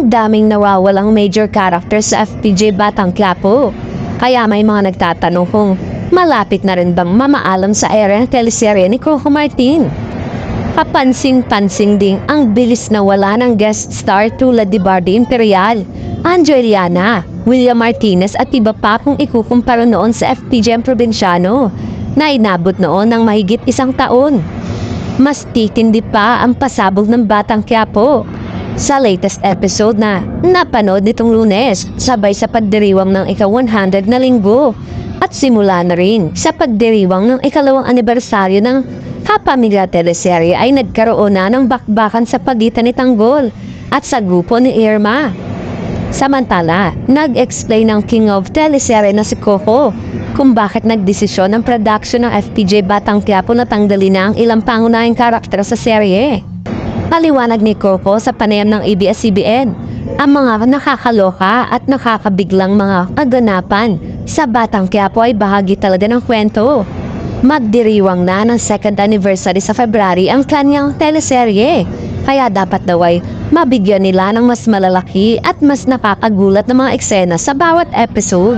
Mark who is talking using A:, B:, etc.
A: ang daming nawawalang major characters sa FPJ Batang Quiapo. Kaya may mga nagtatanong kung malapit na rin bang mamaalam sa ere ng teleserye ni Coco Martin. Kapansin-pansin ding ang bilis na wala ng guest star tulad ni Bardy Imperial, Angeliana, William Martinez at iba pa kung ikukumpara noon sa FPJ Provinciano na inabot noon ng mahigit 1 taon. Mas titindi pa ang pasabog ng Batang Quiapo sa latest episode na napanood nitong Lunes, sabay sa pagdiriwang ng ika-100 na linggo at simula na rin sa pagdiriwang ng ika-2 anibersaryo ng Kapamilya teleserye ay nagkaroon na ng bakbakan sa pagitan ni Tanggol at sa grupo ni Irma. Samantala, nag-explain ng King of teleserye na si Coco kung bakit nagdesisyon ng production ng FPJ Batang Quiapo na tanggalin na ang ilang pangunahing karakter sa serye. Paliwanag ni Coco sa panayam ng ABS-CBN, ang mga nakakaloka at nakakabiglang mga kaganapan sa Batang Quiapo ay bahagi talaga ng kwento. Magdiriwang na ng 2nd anniversary sa February ang kanyang teleserye, kaya dapat daw ay mabigyan nila ng mas malalaki at mas nakakagulat na mga eksena sa bawat episode.